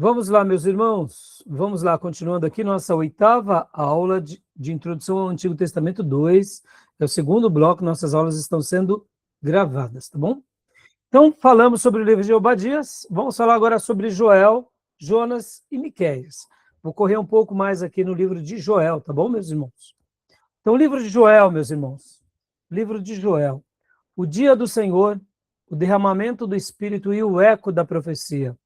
Vamos lá, meus irmãos. Vamos lá, continuando aqui nossa oitava aula de Introdução ao Antigo Testamento 2. É o segundo bloco, nossas aulas estão sendo gravadas, tá bom? Então, falamos sobre o livro de Obadias. Vamos falar agora sobre Joel, Jonas e Miqueias. Vou correr um pouco mais aqui no livro de Joel, tá bom, meus irmãos? Então, o livro de Joel, meus irmãos. Livro de Joel. O dia do Senhor, o derramamento do Espírito e o eco da profecia.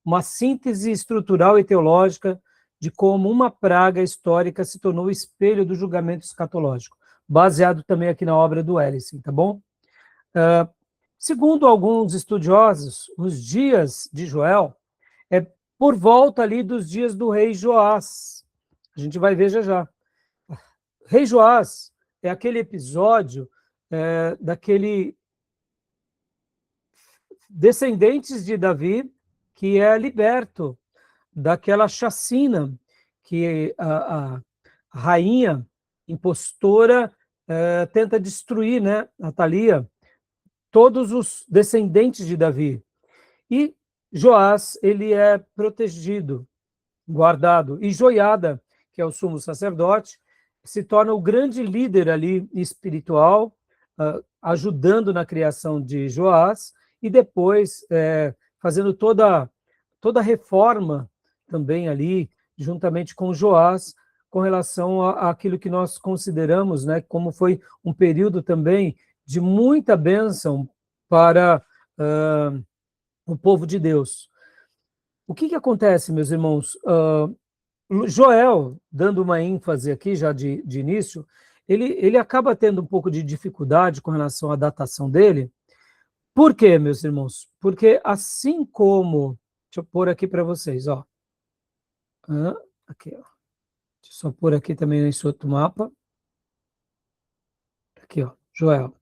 Uma síntese estrutural e teológica de como uma praga histórica se tornou o espelho do julgamento escatológico, baseado também aqui na obra do Ellison, tá bom? Segundo alguns estudiosos, os dias de Joel é por volta ali dos dias do rei Joás. A gente vai ver já já. Rei Joás é aquele episódio daquele descendentes de Davi que é liberto daquela chacina que a rainha impostora tenta destruir, né, Atalia, todos os descendentes de Davi. E Joás, ele é protegido, guardado. E Joiada, que é o sumo sacerdote, se torna o grande líder ali espiritual, ajudando na criação de Joás, e depois fazendo toda a reforma também ali, juntamente com Joás, com relação àquilo que nós consideramos, né, como foi um período também de muita bênção para o povo de Deus. O que acontece, meus irmãos? Joel, dando uma ênfase aqui já de início, ele acaba tendo um pouco de dificuldade com relação à datação dele. Por quê, meus irmãos? Porque assim como... Deixa eu pôr aqui para vocês, ó. Aqui, ó. Deixa eu só pôr aqui também nesse outro mapa. Aqui, ó, Joel.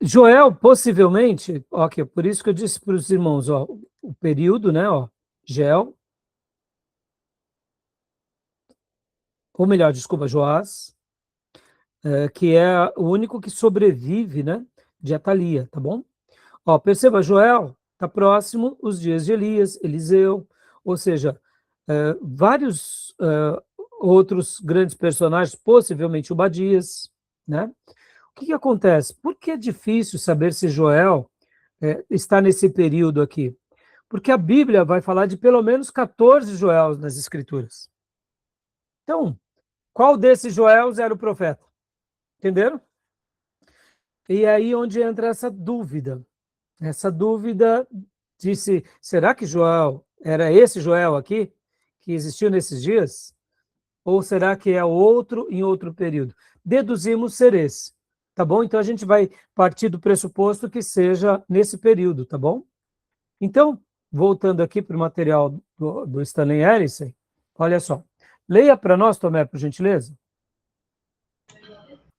Joel, possivelmente, ó, aqui, por isso que eu disse para os irmãos, ó, o período, né, ó, Gel, ou melhor, desculpa, Joás, que é o único que sobrevive, né, de Atalia, tá bom? Ó, perceba, Joel está próximo os dias de Elias, Eliseu, ou seja, vários outros grandes personagens, possivelmente Obadias, né? O que acontece? Por que é difícil saber se Joel está nesse período aqui? Porque a Bíblia vai falar de pelo menos 14 Joels nas Escrituras. Então, qual desses Joels era o profeta? Entenderam? E aí onde entra essa dúvida. Essa dúvida de será que Joel era esse Joel aqui, que existiu nesses dias? Ou será que é outro em outro período? Deduzimos ser esse, tá bom? Então a gente vai partir do pressuposto que seja nesse período, tá bom? Então, voltando aqui para o material do Stanley Ellison, olha só. Leia para nós, Tomé, por gentileza.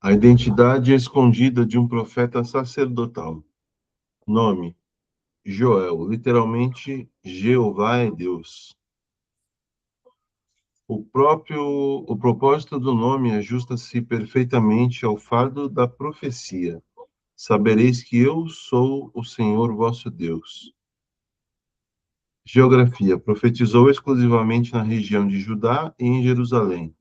A identidade escondida de um profeta sacerdotal. Nome: Joel, literalmente Jeová é Deus. O propósito do nome ajusta-se perfeitamente ao fardo da profecia. Sabereis que eu sou o Senhor vosso Deus. Geografia: profetizou exclusivamente na região de Judá e em Jerusalém.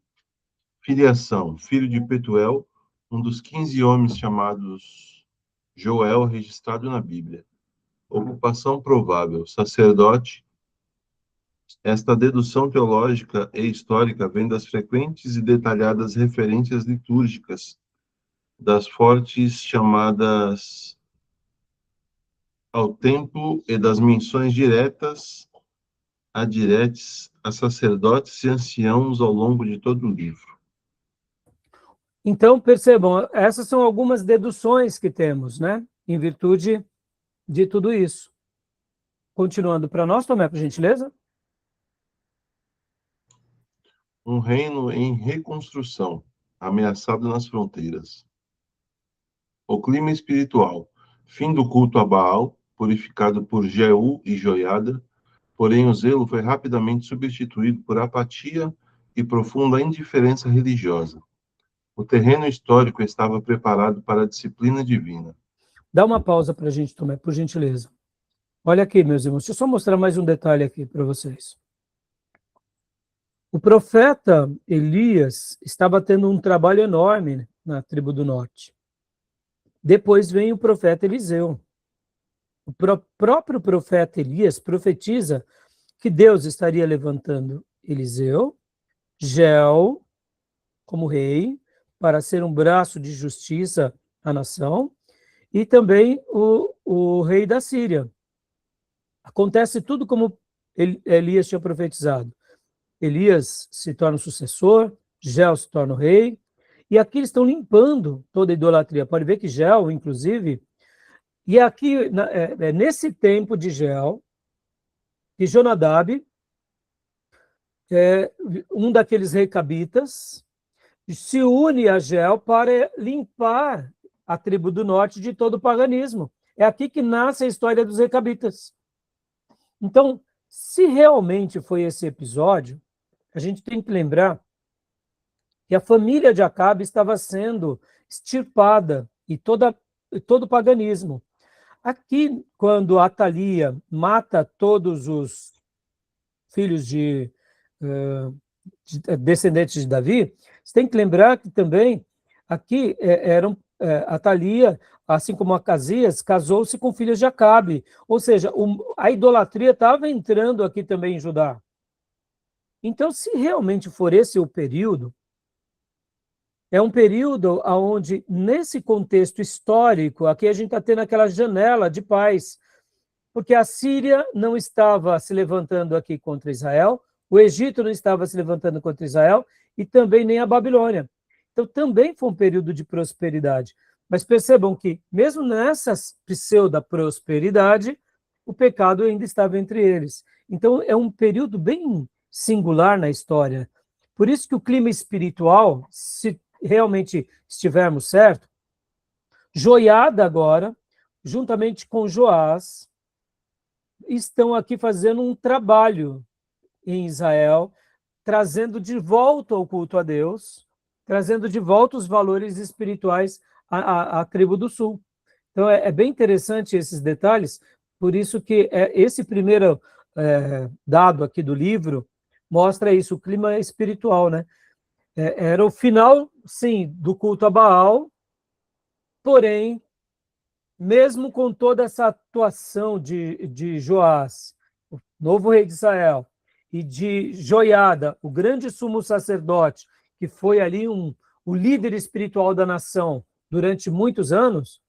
Filiação: filho de Petuel, um dos 15 homens chamados Joel registrado na Bíblia. Ocupação provável: sacerdote. Esta dedução teológica e histórica vem das frequentes e detalhadas referências litúrgicas, das fortes chamadas ao templo e das menções diretas a sacerdotes e anciãos ao longo de todo o livro. Então, percebam, essas são algumas deduções que temos, né? Em virtude de tudo isso. Continuando para nós, Tomé, por gentileza. Um reino em reconstrução, ameaçado nas fronteiras. O clima espiritual. Fim do culto a Baal, purificado por Jeú e Joiada, porém o zelo foi rapidamente substituído por apatia e profunda indiferença religiosa. O terreno histórico estava preparado para a disciplina divina. Dá uma pausa para a gente, Tomé, por gentileza. Olha aqui, meus irmãos, deixa eu só mostrar mais um detalhe aqui para vocês. O profeta Elias estava tendo um trabalho enorme na tribo do norte. Depois vem o profeta Eliseu. O próprio profeta Elias profetiza que Deus estaria levantando Eliseu, Geu, como rei, para ser um braço de justiça à nação, e também o rei da Síria. Acontece tudo como Elias tinha profetizado. Elias se torna o sucessor, Geu se torna o rei, e aqui eles estão limpando toda a idolatria. Pode ver que Geu, inclusive, e aqui, nesse tempo de Geu, que Jonadab, um daqueles recabitas, se une a Geu para limpar a tribo do norte de todo o paganismo. É aqui que nasce a história dos recabitas. Então, se realmente foi esse episódio, a gente tem que lembrar que a família de Acabe estava sendo extirpada e todo o paganismo. Aqui, quando Atalia mata todos os filhos de descendentes de Davi, você tem que lembrar que também aqui Atalia, assim como Acasias, casou-se com filhas de Acabe. Ou seja, a idolatria estava entrando aqui também em Judá. Então, se realmente for esse o período, é um período onde, nesse contexto histórico, aqui a gente está tendo aquela janela de paz, porque a Síria não estava se levantando aqui contra Israel, o Egito não estava se levantando contra Israel, e também nem a Babilônia. Então, também foi um período de prosperidade. Mas percebam que, mesmo nessa pseudo-prosperidade, o pecado ainda estava entre eles. Então, é um período bem singular na história. Por isso que o clima espiritual, se realmente estivermos certo, Joiada agora, juntamente com Joás, estão aqui fazendo um trabalho em Israel, trazendo de volta o culto a Deus, trazendo de volta os valores espirituais à tribo do sul. Então, é bem interessante esses detalhes, por isso que esse primeiro dado aqui do livro mostra isso, o clima espiritual, né? Era o final, sim, do culto a Baal, porém, mesmo com toda essa atuação de Joás, o novo rei de Israel, e de Joiada, o grande sumo sacerdote, que foi ali o líder espiritual da nação durante muitos anos,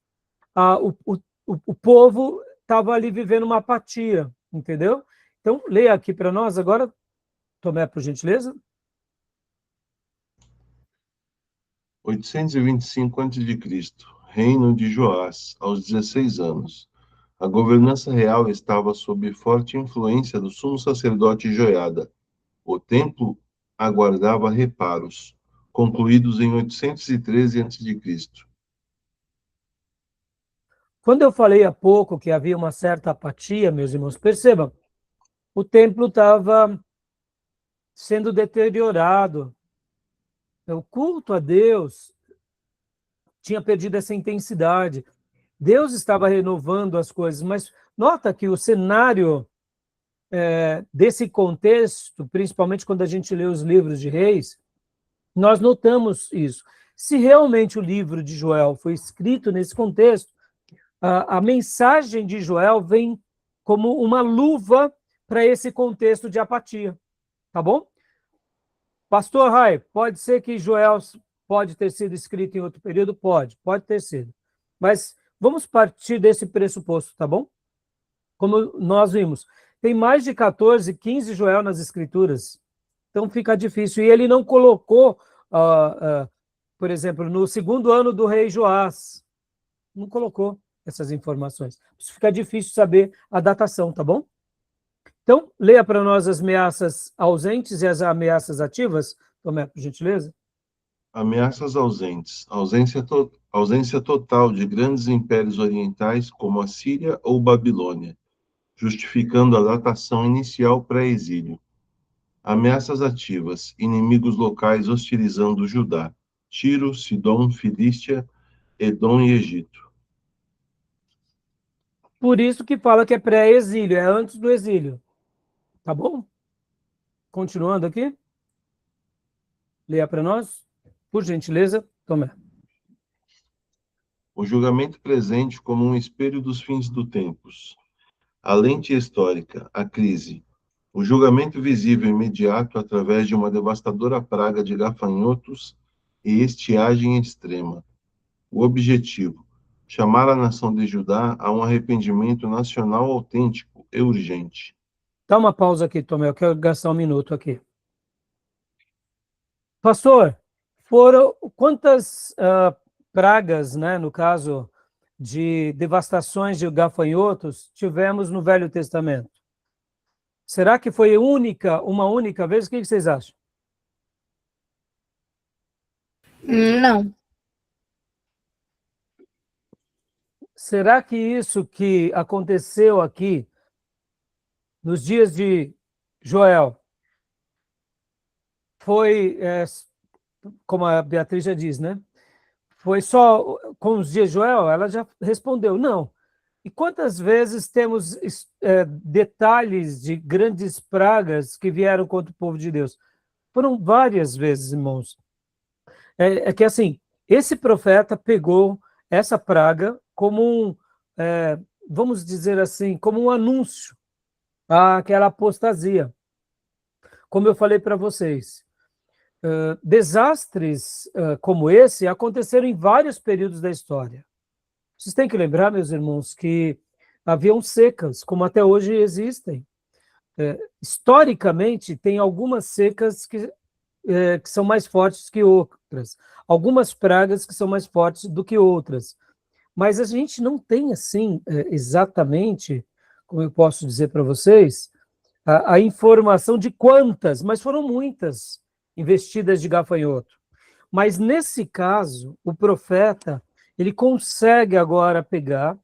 o povo estava ali vivendo uma apatia, entendeu? Então, leia aqui para nós agora, Tomé, por gentileza. 825 a.C., reino de Joás, aos 16 anos. A governança real estava sob forte influência do sumo sacerdote Joiada. O templo aguardava reparos, concluídos em 813 a.C. Quando eu falei há pouco que havia uma certa apatia, meus irmãos, percebam, o templo estava sendo deteriorado. O culto a Deus tinha perdido essa intensidade. Deus estava renovando as coisas, mas nota que o cenário desse contexto, principalmente quando a gente lê os livros de reis, nós notamos isso. Se realmente o livro de Joel foi escrito nesse contexto, a mensagem de Joel vem como uma luva para esse contexto de apatia, tá bom? Pastor Rai, pode ser que Joel pode ter sido escrito em outro período? Pode ter sido. Mas vamos partir desse pressuposto, tá bom? Como nós vimos, tem mais de 14, 15 Joel nas escrituras, então fica difícil. E ele não colocou, por exemplo, no segundo ano do rei Joás, não colocou essas informações. Isso fica difícil saber a datação, tá bom? Então, leia para nós as ameaças ausentes e as ameaças ativas, Tomé, por gentileza. Ameaças ausentes. Ausência total de grandes impérios orientais como a Síria ou Babilônia, justificando a datação inicial pré-exílio. Ameaças ativas. Inimigos locais hostilizando Judá. Tiro, Sidom, Filístia, Edom e Egito. Por isso que fala que é pré-exílio, é antes do exílio. Tá bom? Continuando aqui. Leia para nós, por gentileza, Tomé. O julgamento presente como um espelho dos fins dos tempos. A lente histórica, a crise. O julgamento visível imediato através de uma devastadora praga de gafanhotos e estiagem extrema. O objetivo: chamar a nação de Judá a um arrependimento nacional autêntico e urgente. Dá uma pausa aqui, Tomé, eu quero gastar um minuto aqui. Pastor, foram quantas pragas, né, no caso de devastações de gafanhotos, tivemos no Velho Testamento? Será que foi uma única vez? O que vocês acham? Não. Será que isso que aconteceu aqui nos dias de Joel foi, como a Beatriz já diz, né? Foi só com os dias de Joel? Ela já respondeu, não. E quantas vezes temos detalhes de grandes pragas que vieram contra o povo de Deus? Foram várias vezes, irmãos. É que assim, esse profeta pegou essa praga como vamos dizer assim, como um anúncio àquela apostasia. Como eu falei para vocês, desastres como esse aconteceram em vários períodos da história. Vocês têm que lembrar, meus irmãos, que haviam secas, como até hoje existem. Historicamente, tem algumas secas que são mais fortes que outras, algumas pragas que são mais fortes do que outras. Mas a gente não tem, assim, exatamente, como eu posso dizer para vocês, a informação de quantas, mas foram muitas investidas de gafanhoto. Mas nesse caso, o profeta, ele consegue agora pegar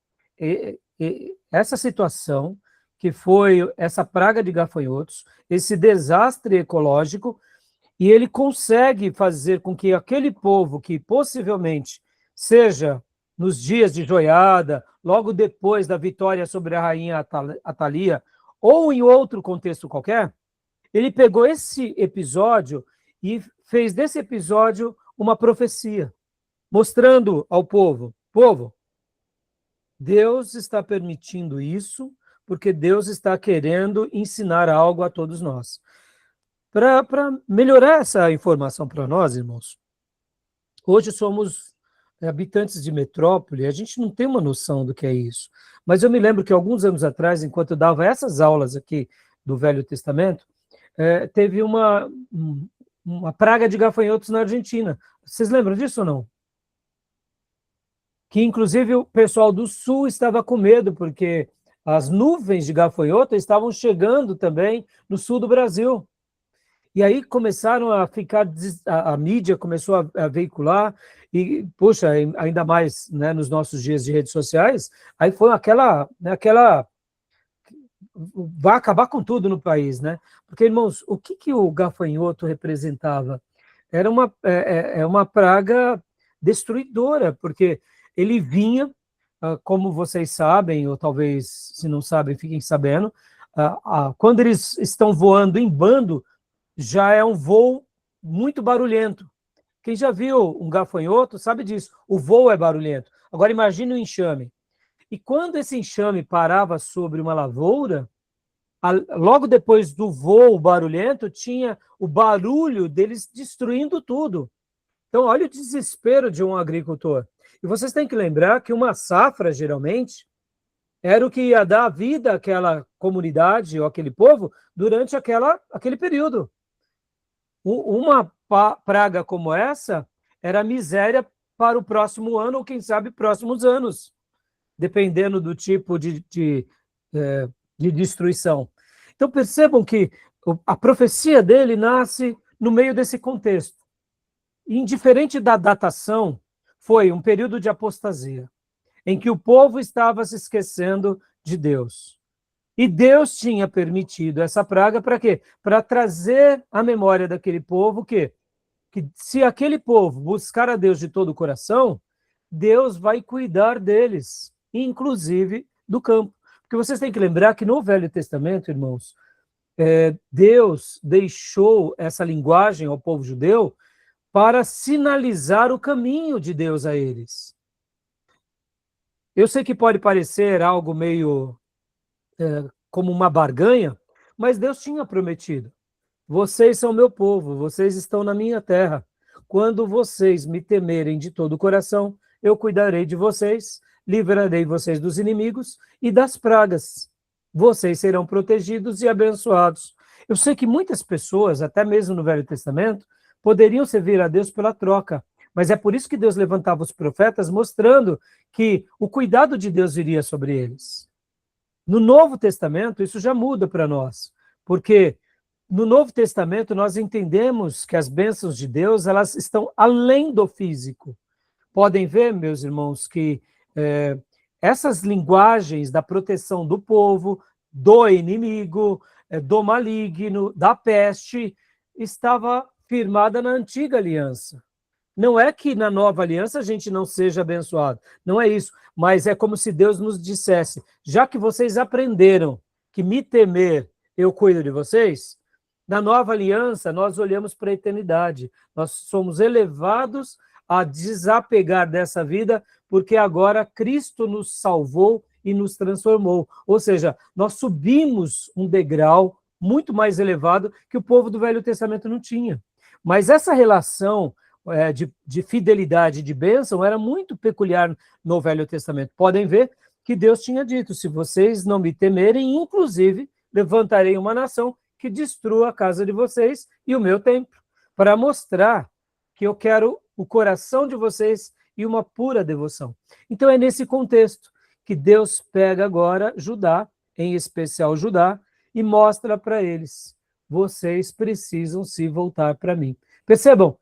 essa situação, que foi essa praga de gafanhotos, esse desastre ecológico, e ele consegue fazer com que aquele povo que possivelmente seja nos dias de Joiada, logo depois da vitória sobre a rainha Atalia, ou em outro contexto qualquer, ele pegou esse episódio e fez desse episódio uma profecia, mostrando ao povo, Deus está permitindo isso porque Deus está querendo ensinar algo a todos nós. Para melhorar essa informação para nós, irmãos, hoje somos habitantes de metrópole, a gente não tem uma noção do que é isso. Mas eu me lembro que alguns anos atrás, enquanto eu dava essas aulas aqui do Velho Testamento, teve uma praga de gafanhotos na Argentina. Vocês lembram disso ou não? Que inclusive o pessoal do sul estava com medo, porque as nuvens de gafanhoto estavam chegando também no sul do Brasil. E aí começaram a ficar, a mídia começou a veicular, e, poxa, ainda mais, né, nos nossos dias de redes sociais, aí foi aquela vai acabar com tudo no país, né? Porque, irmãos, o que o gafanhoto representava? Era uma praga destruidora, porque ele vinha, como vocês sabem, ou talvez, se não sabem, fiquem sabendo, quando eles estão voando em bando, já é um voo muito barulhento. Quem já viu um gafanhoto sabe disso, o voo é barulhento. Agora imagine um enxame. E quando esse enxame parava sobre uma lavoura, logo depois do voo barulhento, tinha o barulho deles destruindo tudo. Então, olha o desespero de um agricultor. E vocês têm que lembrar que uma safra, geralmente, era o que ia dar vida àquela comunidade ou aquele povo durante aquele período. Uma praga como essa era miséria para o próximo ano ou, quem sabe, próximos anos, dependendo do tipo de destruição. Então, percebam que a profecia dele nasce no meio desse contexto. Indiferente da datação, foi um período de apostasia, em que o povo estava se esquecendo de Deus. E Deus tinha permitido essa praga para quê? Para trazer à memória daquele povo que se aquele povo buscar a Deus de todo o coração, Deus vai cuidar deles, inclusive do campo. Porque vocês têm que lembrar que no Velho Testamento, irmãos, Deus deixou essa linguagem ao povo judeu para sinalizar o caminho de Deus a eles. Eu sei que pode parecer algo meio como uma barganha, mas Deus tinha prometido. Vocês são meu povo, vocês estão na minha terra. Quando vocês me temerem de todo o coração, eu cuidarei de vocês, livrarei vocês dos inimigos e das pragas. Vocês serão protegidos e abençoados. Eu sei que muitas pessoas, até mesmo no Velho Testamento, poderiam servir a Deus pela troca, mas é por isso que Deus levantava os profetas, mostrando que o cuidado de Deus viria sobre eles. No Novo Testamento, isso já muda para nós, porque no Novo Testamento nós entendemos que as bênçãos de Deus, elas estão além do físico. Podem ver, meus irmãos, que essas linguagens da proteção do povo, do inimigo, do maligno, da peste, estava firmada na antiga aliança. Não é que na nova aliança a gente não seja abençoado, não é isso, mas é como se Deus nos dissesse, já que vocês aprenderam que me temer, eu cuido de vocês, na nova aliança nós olhamos para a eternidade, nós somos elevados a desapegar dessa vida, porque agora Cristo nos salvou e nos transformou, ou seja, nós subimos um degrau muito mais elevado que o povo do Velho Testamento não tinha. Mas essa relação de fidelidade, de bênção, era muito peculiar no Velho Testamento. Podem ver que Deus tinha dito, se vocês não me temerem, inclusive, levantarei uma nação que destrua a casa de vocês e o meu templo, para mostrar que eu quero o coração de vocês e uma pura devoção. Então é nesse contexto que Deus pega agora Judá, em especial Judá, e mostra para eles, vocês precisam se voltar para mim. Percebam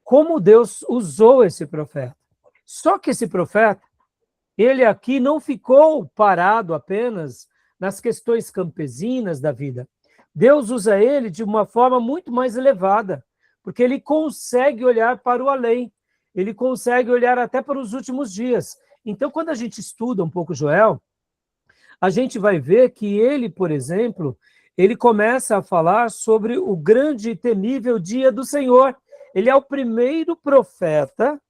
como Deus usou esse profeta. Só que esse profeta, ele aqui não ficou parado apenas nas questões campesinas da vida. Deus usa ele de uma forma muito mais elevada, porque ele consegue olhar para o além, ele consegue olhar até para os últimos dias. Então, quando a gente estuda um pouco Joel, a gente vai ver que ele, por exemplo, ele começa a falar sobre o grande e temível dia do Senhor. Ele é o primeiro profeta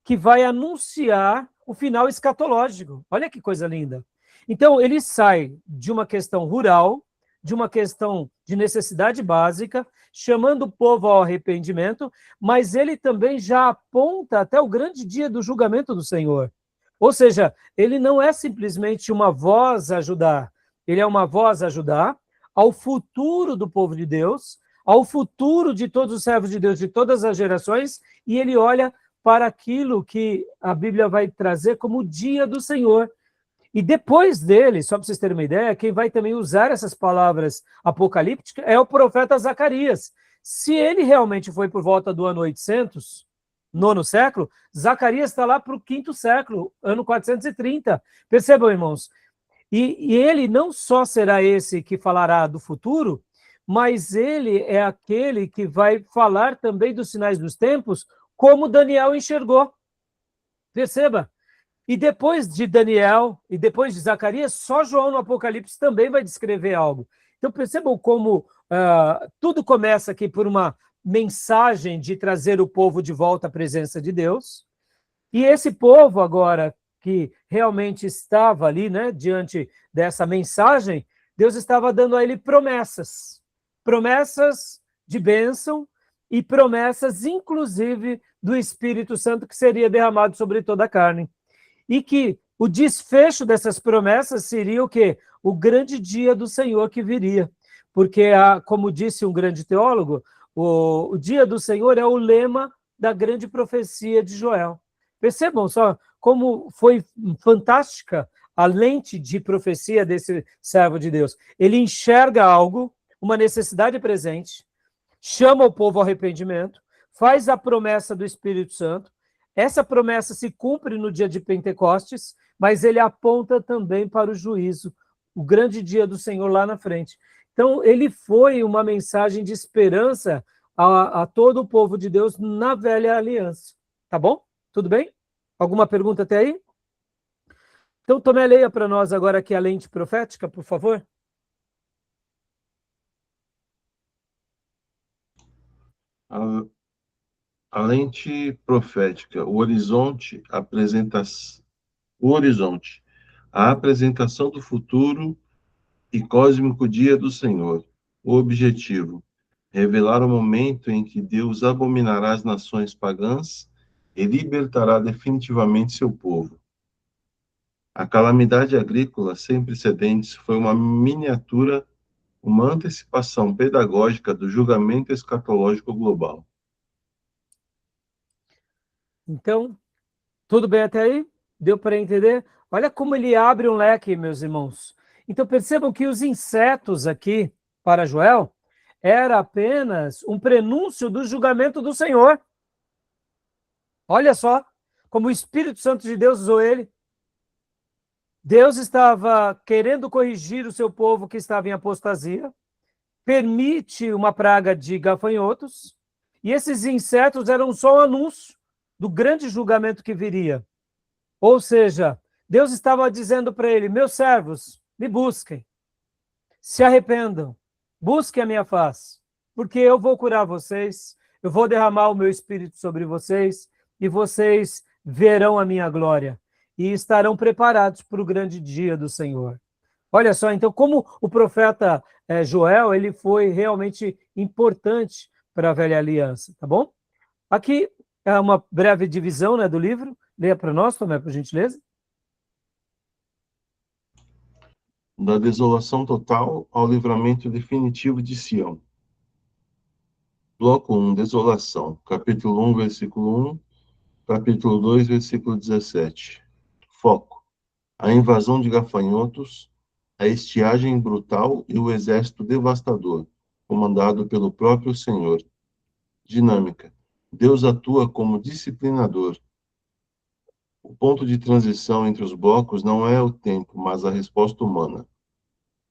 que vai anunciar o final escatológico. Olha que coisa linda. Então, ele sai de uma questão rural, de uma questão de necessidade básica, chamando o povo ao arrependimento, mas ele também já aponta até o grande dia do julgamento do Senhor. Ou seja, ele não é simplesmente uma voz a ajudar, ele é uma voz a ajudar ao futuro do povo de Deus, ao futuro de todos os servos de Deus, de todas as gerações, e ele olha para aquilo que a Bíblia vai trazer como o dia do Senhor. E depois dele, só para vocês terem uma ideia, quem vai também usar essas palavras apocalípticas é o profeta Zacarias. Se ele realmente foi por volta do ano 800, nono século, Zacarias está lá para o quinto século, ano 430. Percebam, irmãos? E ele não só será esse que falará do futuro, mas ele é aquele que vai falar também dos sinais dos tempos, como Daniel enxergou. Perceba? E depois de Daniel, e depois de Zacarias, só João no Apocalipse também vai descrever algo. Então percebam como tudo começa aqui por uma mensagem de trazer o povo de volta à presença de Deus, e esse povo agora, que realmente estava ali, né, diante dessa mensagem, Deus estava dando a ele promessas de bênção e promessas, inclusive, do Espírito Santo que seria derramado sobre toda a carne. E que o desfecho dessas promessas seria o quê? O grande dia do Senhor que viria. Porque, como disse um grande teólogo, o dia do Senhor é o lema da grande profecia de Joel. Percebam só como foi fantástica a lente de profecia desse servo de Deus. Ele enxerga algo, uma necessidade presente, chama o povo ao arrependimento, faz a promessa do Espírito Santo. Essa promessa se cumpre no dia de Pentecostes, mas ele aponta também para o juízo, o grande dia do Senhor lá na frente. Então, ele foi uma mensagem de esperança a todo o povo de Deus na velha aliança. Tá bom? Tudo bem? Alguma pergunta até aí? Então, Tomé, leia para nós agora aqui a lente profética, por favor. A lente profética, o horizonte, a apresentação do futuro e cósmico dia do Senhor. O objetivo, revelar o momento em que Deus abominará as nações pagãs e libertará definitivamente seu povo. A calamidade agrícola sem precedentes foi uma miniatura, uma antecipação pedagógica do julgamento escatológico global. Então, tudo bem até aí? Deu para entender? Olha como ele abre um leque, meus irmãos. Então, percebam que os insetos aqui, para Joel, era apenas um prenúncio do julgamento do Senhor. Olha só como o Espírito Santo de Deus usou ele. Deus estava querendo corrigir o seu povo que estava em apostasia, permite uma praga de gafanhotos, e esses insetos eram só um anúncio do grande julgamento que viria. Ou seja, Deus estava dizendo para ele: meus servos, me busquem, se arrependam, busquem a minha face, porque eu vou curar vocês, eu vou derramar o meu espírito sobre vocês, e vocês verão a minha glória, e estarão preparados para o grande dia do Senhor. Olha só, então, como o profeta Joel, ele foi realmente importante para a velha aliança, tá bom? Aqui é uma breve divisão, né, do livro. Leia para nós, Tomé, por gentileza. Da desolação total ao livramento definitivo de Sião. Bloco 1, desolação. Capítulo 1, versículo 1. Capítulo 2, versículo 17. Foco. A invasão de gafanhotos, a estiagem brutal e o exército devastador, comandado pelo próprio Senhor. Dinâmica. Deus atua como disciplinador. O ponto de transição entre os blocos não é o tempo, mas a resposta humana.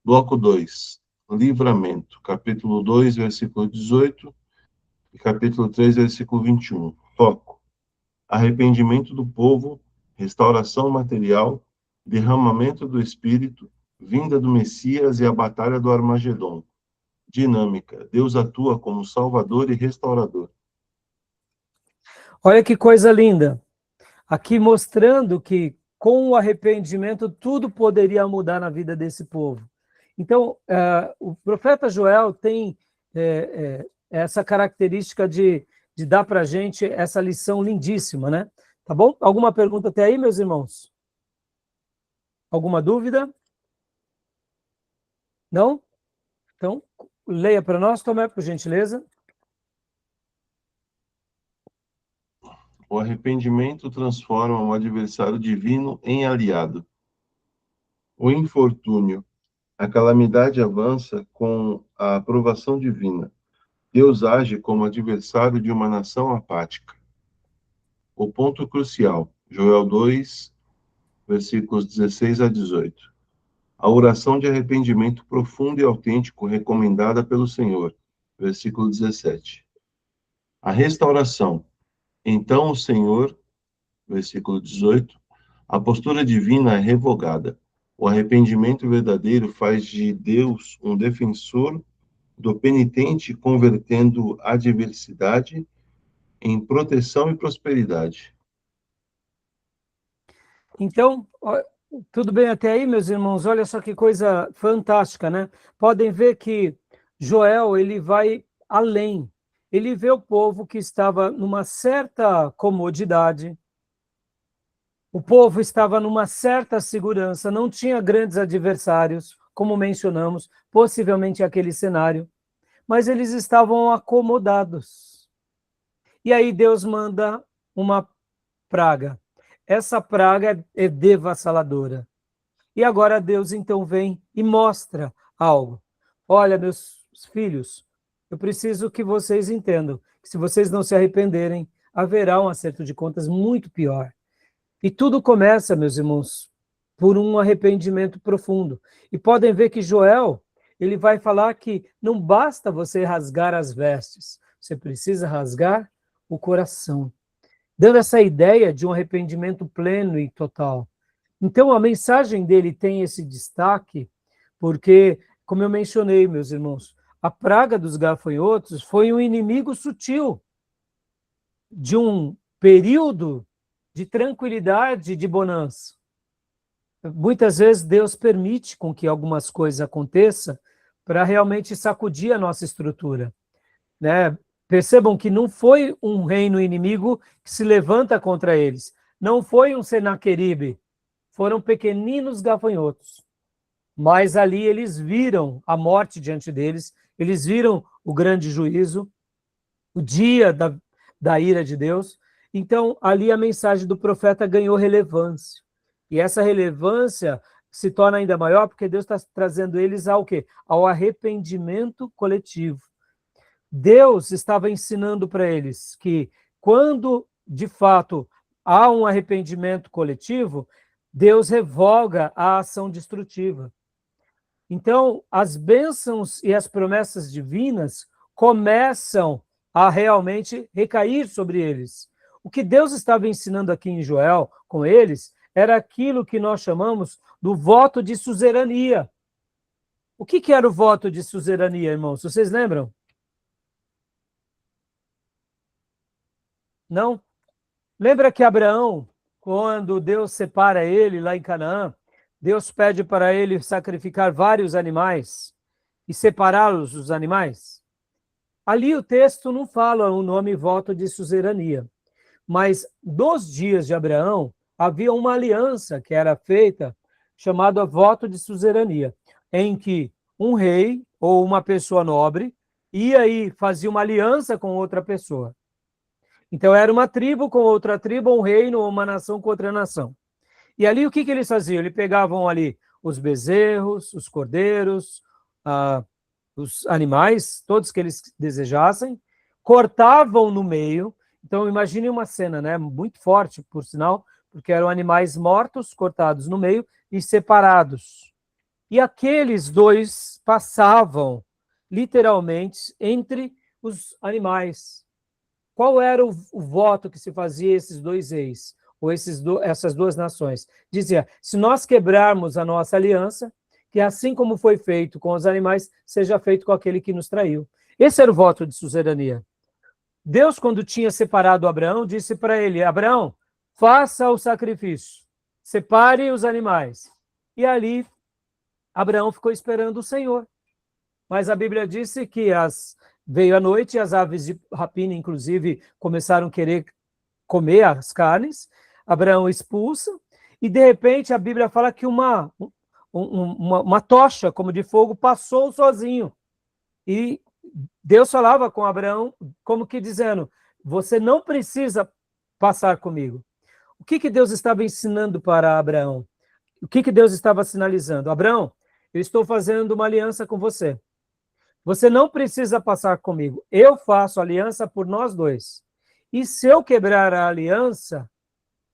Bloco 2. Livramento. Capítulo 2, versículo 18 e capítulo 3, versículo 21. Foco. Arrependimento do povo, restauração material, derramamento do Espírito, vinda do Messias e a batalha do Armagedon. Dinâmica. Deus atua como Salvador e restaurador. Olha que coisa linda. Aqui mostrando que com o arrependimento tudo poderia mudar na vida desse povo. Então, o profeta Joel tem essa característica de dar para a gente essa lição lindíssima, né? Tá bom? Alguma pergunta até aí, meus irmãos? Alguma dúvida? Não? Então, leia para nós, Tomé, por gentileza. O arrependimento transforma um adversário divino em aliado. O infortúnio. A calamidade avança com a aprovação divina. Deus age como adversário de uma nação apática. O ponto crucial. Joel 2, versículos 16 a 18. A oração de arrependimento profundo e autêntico recomendada pelo Senhor. Versículo 17. A restauração. Então o Senhor, versículo 18, a postura divina é revogada. O arrependimento verdadeiro faz de Deus um defensor do penitente, convertendo adversidade em proteção e prosperidade. Então, tudo bem até aí, meus irmãos? Olha só que coisa fantástica, né? Podem ver que Joel, ele vai além. Ele vê o povo que estava numa certa comodidade, o povo estava numa certa segurança, não tinha grandes adversários, como mencionamos, possivelmente aquele cenário, mas eles estavam acomodados. E aí Deus manda uma praga. Essa praga é devassaladora. E agora Deus então vem e mostra algo. Olha, meus filhos, eu preciso que vocês entendam que se vocês não se arrependerem, haverá um acerto de contas muito pior. E tudo começa, meus irmãos, por um arrependimento profundo. E podem ver que Joel, ele vai falar que não basta você rasgar as vestes, você precisa rasgar o coração. Dando essa ideia de um arrependimento pleno e total. Então, a mensagem dele tem esse destaque, porque, como eu mencionei, meus irmãos, a praga dos gafanhotos foi um inimigo sutil de um período de tranquilidade, de bonança. Muitas vezes Deus permite com que algumas coisas aconteçam para realmente sacudir a nossa estrutura, né? Percebam que não foi um reino inimigo que se levanta contra eles. Não foi um Senaqueribe. Foram pequeninos gafanhotos. Mas ali eles viram a morte diante deles, eles viram o grande juízo, o dia da ira de Deus. Então, ali a mensagem do profeta ganhou relevância. E essa relevância se torna ainda maior porque Deus está trazendo eles ao quê? Ao arrependimento coletivo. Deus estava ensinando para eles que quando, de fato, há um arrependimento coletivo, Deus revoga a ação destrutiva. Então, as bênçãos e as promessas divinas começam a realmente recair sobre eles. O que Deus estava ensinando aqui em Joel com eles era aquilo que nós chamamos do voto de suzerania. O que era o voto de suzerania, irmãos? Vocês lembram? Não? Lembra que Abraão, quando Deus separa ele lá em Canaã, Deus pede para ele sacrificar vários animais e separá-los dos animais? Ali o texto não fala o nome voto de suzerania, mas nos dias de Abraão havia uma aliança que era feita, chamada voto de suzerania, em que um rei ou uma pessoa nobre ia e fazia uma aliança com outra pessoa. Então era uma tribo com outra tribo, um reino ou uma nação com outra nação. E ali o que eles faziam? Eles pegavam ali os bezerros, os cordeiros, os animais, todos que eles desejassem, cortavam no meio. Então imagine uma cena, né, muito forte, por sinal, porque eram animais mortos, cortados no meio e separados. E aqueles dois passavam, literalmente, entre os animais. Qual era o voto que se fazia esses dois reis, ou essas duas nações? Dizia, se nós quebrarmos a nossa aliança, que assim como foi feito com os animais, seja feito com aquele que nos traiu. Esse era o voto de suzerania. Deus, quando tinha separado Abraão, disse para ele, Abraão, faça o sacrifício, separe os animais. E ali, Abraão ficou esperando o Senhor. Mas a Bíblia disse que veio a noite, e as aves de rapina, inclusive, começaram a querer comer as carnes. Abraão expulsa, e de repente a Bíblia fala que uma tocha, como de fogo, passou sozinho. E Deus falava com Abraão, como que dizendo, você não precisa passar comigo. O que Deus estava ensinando para Abraão? O que Deus estava sinalizando? Abraão, eu estou fazendo uma aliança com você. Você não precisa passar comigo. Eu faço aliança por nós dois. E se eu quebrar a aliança,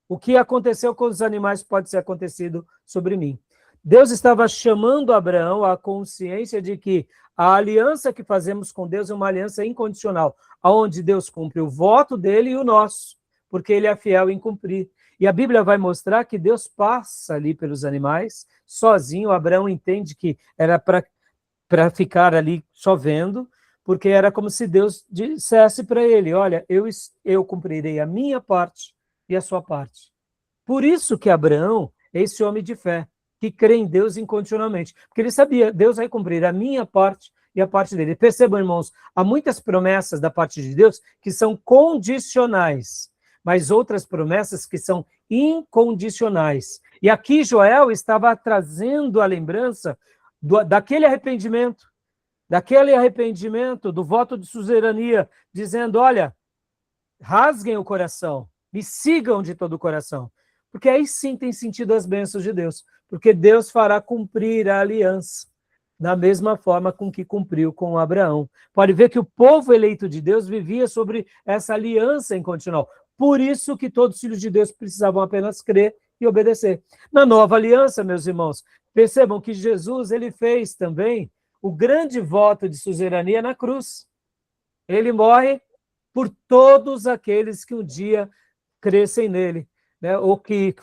o que aconteceu com os animais pode ser acontecido sobre mim. Deus estava chamando Abraão à consciência de que a aliança que fazemos com Deus é uma aliança incondicional, onde Deus cumpre o voto dele e o nosso, porque ele é fiel em cumprir. E a Bíblia vai mostrar que Deus passa ali pelos animais, sozinho. Abraão entende que era para ficar ali só vendo, porque era como se Deus dissesse para ele, olha, eu cumprirei a minha parte e a sua parte. Por isso que Abraão é esse homem de fé, que crê em Deus incondicionalmente, porque ele sabia, Deus vai cumprir a minha parte e a parte dele. Percebam, irmãos, há muitas promessas da parte de Deus que são condicionais, mas outras promessas que são incondicionais. E aqui Joel estava trazendo a lembrança daquele arrependimento, do voto de suzerania, dizendo, olha, rasguem o coração, me sigam de todo o coração, porque aí sim tem sentido as bênçãos de Deus, porque Deus fará cumprir a aliança, da mesma forma com que cumpriu com Abraão. Pode ver que o povo eleito de Deus vivia sobre essa aliança incondicional, por isso que todos os filhos de Deus precisavam apenas crer e obedecer. Na nova aliança, meus irmãos, percebam que Jesus, ele fez também o grande voto de suzerania na cruz. Ele morre por todos aqueles que um dia crescem nele. né? Ou que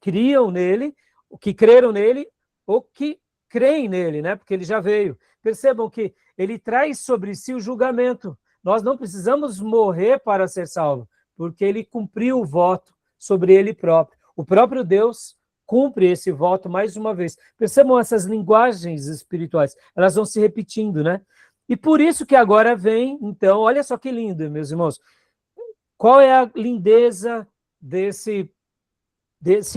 criam nele, ou que creram nele, ou que creem nele, né? Porque ele já veio. Percebam que ele traz sobre si o julgamento. Nós não precisamos morrer para ser salvos, porque ele cumpriu o voto sobre ele próprio. O próprio Deus cumpre esse voto mais uma vez. Percebam essas linguagens espirituais, elas vão se repetindo, né? E por isso que agora vem, então, olha só que lindo, meus irmãos. Qual é a lindeza desse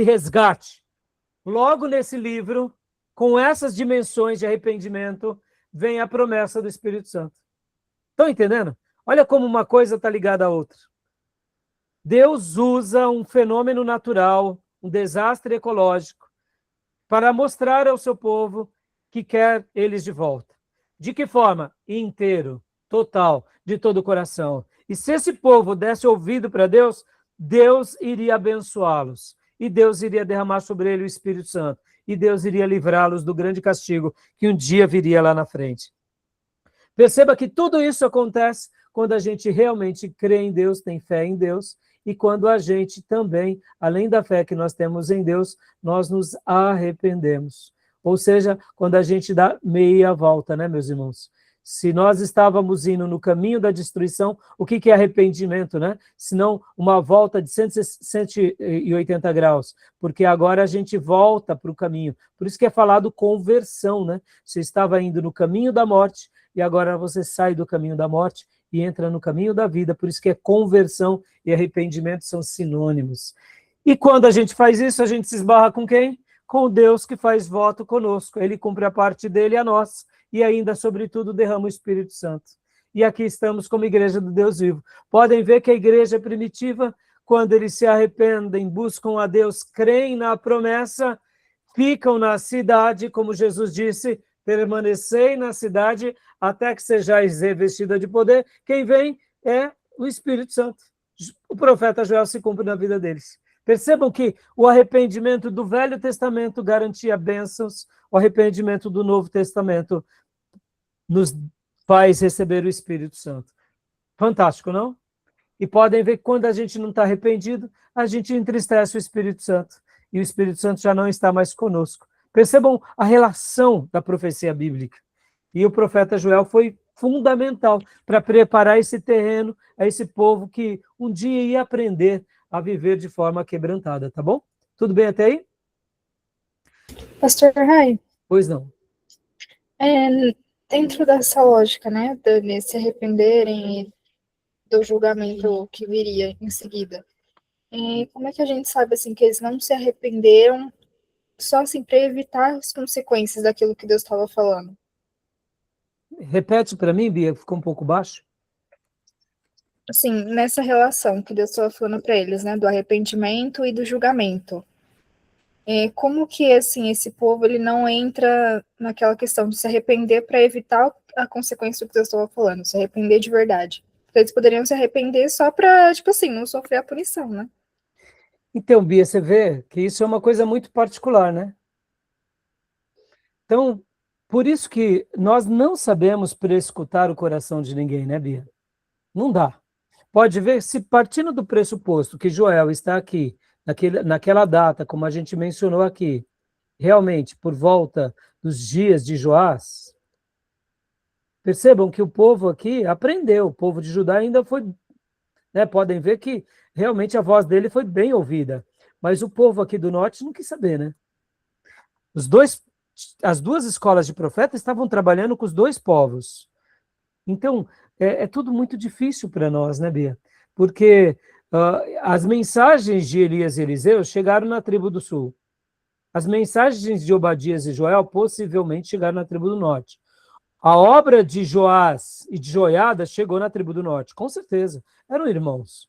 resgate? Logo nesse livro, com essas dimensões de arrependimento, vem a promessa do Espírito Santo. Estão entendendo? Olha como uma coisa está ligada à outra. Deus usa um fenômeno natural, um desastre ecológico, para mostrar ao seu povo que quer eles de volta. De que forma? Inteiro, total, de todo o coração. E se esse povo desse ouvido para Deus, Deus iria abençoá-los. E Deus iria derramar sobre ele o Espírito Santo. E Deus iria livrá-los do grande castigo que um dia viria lá na frente. Perceba que tudo isso acontece quando a gente realmente crê em Deus, tem fé em Deus, e quando a gente também, além da fé que nós temos em Deus, nós nos arrependemos. Ou seja, quando a gente dá meia volta, né, meus irmãos? Se nós estávamos indo no caminho da destruição, o que é arrependimento, né? Senão uma volta de 180 graus, porque agora a gente volta para o caminho. Por isso que é falado conversão, né? Você estava indo no caminho da morte e agora você sai do caminho da morte e entra no caminho da vida. Por isso que é conversão e arrependimento são sinônimos. E quando a gente faz isso, a gente se esbarra com quem? Com Deus que faz voto conosco. Ele cumpre a parte dele e a nós. E ainda, sobretudo, derrama o Espírito Santo. E aqui estamos como igreja do Deus vivo. Podem ver que a igreja primitiva, quando eles se arrependem, buscam a Deus, creem na promessa, ficam na cidade, como Jesus disse, permanecei na cidade até que sejais revestida de poder. Quem vem é o Espírito Santo. O profeta Joel se cumpre na vida deles. Percebam que o arrependimento do Velho Testamento garantia bênçãos, o arrependimento do Novo Testamento nos faz receber o Espírito Santo. Fantástico, não? E podem ver que quando a gente não está arrependido, a gente entristece o Espírito Santo. E o Espírito Santo já não está mais conosco. Percebam a relação da profecia bíblica. E o profeta Joel foi fundamental para preparar esse terreno a esse povo que um dia ia aprender a viver de forma quebrantada, tá bom? Tudo bem até aí? Pastor Rai, Pois não. dentro dessa lógica, né, deles se arrependerem e do julgamento que viria em seguida, como é que a gente sabe, assim, que eles não se arrependeram só, assim, para evitar as consequências daquilo que Deus estava falando? Repete para mim, Bia, ficou um pouco baixo. Assim, nessa relação que Deus estava falando para eles, né, do arrependimento e do julgamento. Como que, assim, esse povo ele não entra naquela questão de se arrepender para evitar a consequência do que Deus estava falando, se arrepender de verdade? Porque eles poderiam se arrepender só para, tipo assim, não sofrer a punição, né? Então, Bia, você vê que isso é uma coisa muito particular, né? Então, por isso que nós não sabemos prescrutar o coração de ninguém, né, Bia? Não dá. Pode ver, se partindo do pressuposto que Joel está aqui, naquela data, como a gente mencionou aqui, realmente por volta dos dias de Joás, percebam que o povo aqui aprendeu, o povo de Judá ainda foi, né, podem ver que realmente a voz dele foi bem ouvida, mas o povo aqui do norte não quis saber, né? As duas escolas de profetas estavam trabalhando com os dois povos. Então, é tudo muito difícil para nós, né, Bia? Porque as mensagens de Elias e Eliseu chegaram na tribo do sul. As mensagens de Obadias e Joel possivelmente chegaram na tribo do norte. A obra de Joás e de Joiada chegou na tribo do norte, com certeza. Eram irmãos.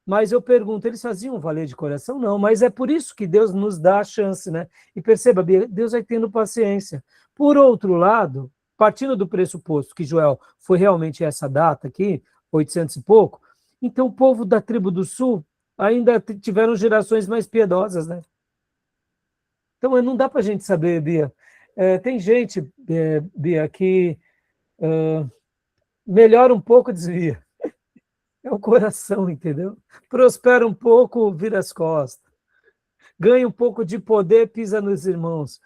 Mas eu pergunto, eles faziam valer de coração? Não, mas é por isso que Deus nos dá a chance, né? E perceba, Bia, Deus vai tendo paciência. Por outro lado, partindo do pressuposto que Joel foi realmente essa data aqui, 800 e pouco, então o povo da tribo do sul ainda tiveram gerações mais piedosas, né? Então não dá para a gente saber, Bia. Tem gente, Bia, que melhora um pouco, desvia. É o coração, entendeu? Prospera um pouco, vira as costas. Ganha um pouco de poder, pisa nos irmãos.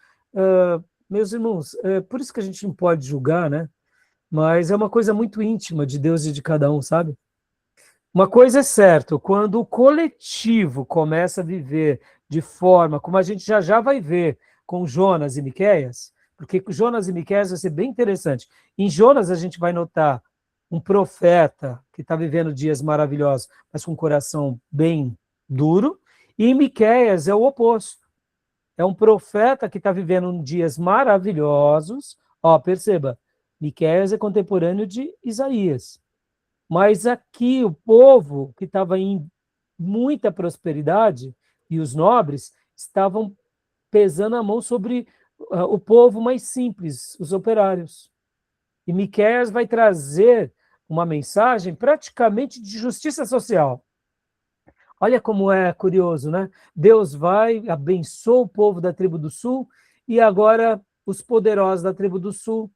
Meus irmãos, por isso que a gente não pode julgar, né? Mas é uma coisa muito íntima de Deus e de cada um, sabe? Uma coisa é certa, quando o coletivo começa a viver de forma, como a gente já vai ver com Jonas e Miqueias, porque com Jonas e Miqueias vai ser bem interessante. Em Jonas a gente vai notar um profeta que está vivendo dias maravilhosos, mas com um coração bem duro, e em Miqueias é o oposto. É um profeta que está vivendo dias maravilhosos. Ó, perceba, Miqueias é contemporâneo de Isaías. Mas aqui o povo que estava em muita prosperidade e os nobres estavam pesando a mão sobre o povo mais simples, os operários. E Miqueias vai trazer uma mensagem praticamente de justiça social. Olha como é curioso, né? Deus vai, abençoa o povo da tribo do sul e agora os poderosos da tribo do sul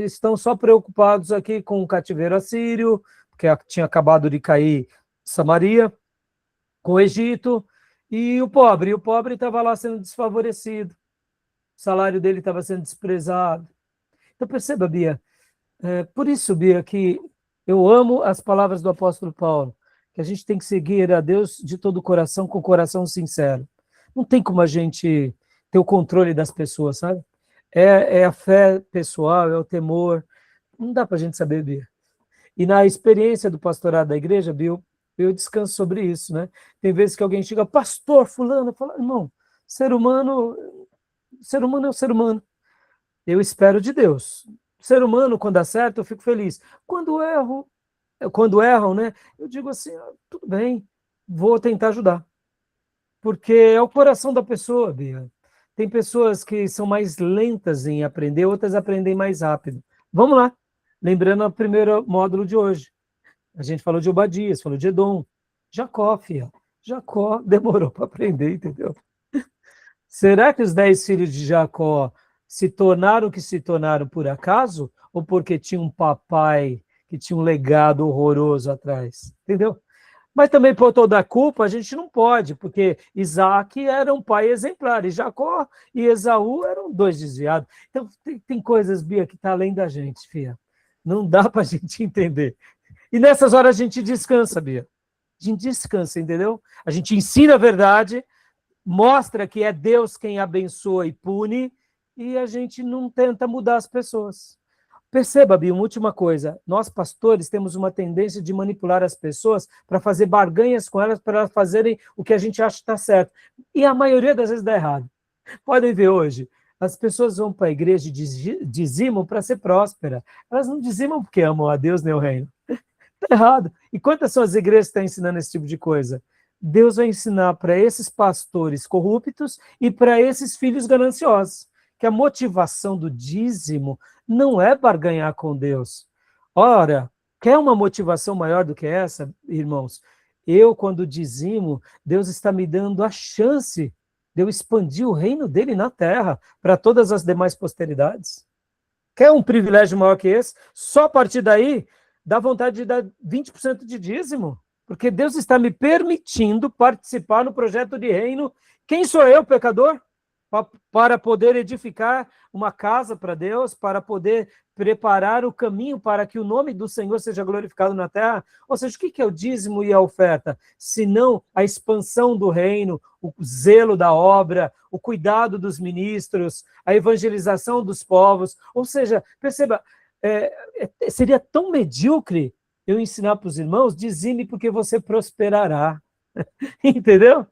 estão só preocupados aqui com o cativeiro assírio, porque tinha acabado de cair Samaria, com o Egito, e o pobre estava lá sendo desfavorecido, o salário dele estava sendo desprezado. Então perceba, Bia, por isso, Bia, que eu amo as palavras do apóstolo Paulo, que a gente tem que seguir a Deus de todo o coração, com o coração sincero. Não tem como a gente ter o controle das pessoas, sabe? É a fé pessoal, é o temor. Não dá para a gente saber, Bia. E na experiência do pastorado da igreja, Bia, eu descanso sobre isso, né? Tem vezes que alguém chega, pastor fulano, fala, irmão, ser humano é o ser humano. Eu espero de Deus. Ser humano, quando acerta, eu fico feliz. Quando erram, né? Eu digo assim, tudo bem, vou tentar ajudar. Porque é o coração da pessoa, Bia. Tem pessoas que são mais lentas em aprender, outras aprendem mais rápido. Vamos lá. Lembrando o primeiro módulo de hoje. A gente falou de Obadias, falou de Edom. Jacó, filha. Jacó demorou para aprender, entendeu? Será que os 10 filhos de Jacó se tornaram o que se tornaram por acaso? Ou porque tinha um papai que tinha um legado horroroso atrás? Entendeu? Mas também por toda a culpa a gente não pode, porque Isaac era um pai exemplar, e Jacó e Esaú eram dois desviados. Então tem coisas, Bia, que está além da gente, filha. Não dá para a gente entender. E nessas horas a gente descansa, Bia. A gente descansa, entendeu? A gente ensina a verdade, mostra que é Deus quem abençoa e pune, e a gente não tenta mudar as pessoas. Perceba, Bia, uma última coisa. Nós, pastores, temos uma tendência de manipular as pessoas para fazer barganhas com elas, para elas fazerem o que a gente acha que está certo. E a maioria das vezes dá errado. Podem ver hoje, as pessoas vão para a igreja e dizimam para ser próspera. Elas não dizimam porque amam a Deus nem o reino. Está errado. E quantas são as igrejas que estão ensinando esse tipo de coisa? Deus vai ensinar para esses pastores corruptos e para esses filhos gananciosos, que a motivação do dízimo não é barganhar com Deus. Ora, quer uma motivação maior do que essa, irmãos? Eu, quando dizimo, Deus está me dando a chance de eu expandir o reino dele na terra para todas as demais posteridades. Quer um privilégio maior que esse? Só a partir daí dá vontade de dar 20% de dízimo, porque Deus está me permitindo participar no projeto de reino. Quem sou eu, pecador? Para poder edificar uma casa para Deus, para poder preparar o caminho para que o nome do Senhor seja glorificado na terra. Ou seja, o que é o dízimo e a oferta? Senão a expansão do reino, o zelo da obra, o cuidado dos ministros, a evangelização dos povos. Ou seja, perceba, seria tão medíocre eu ensinar para os irmãos, dizime porque você prosperará. Entendeu?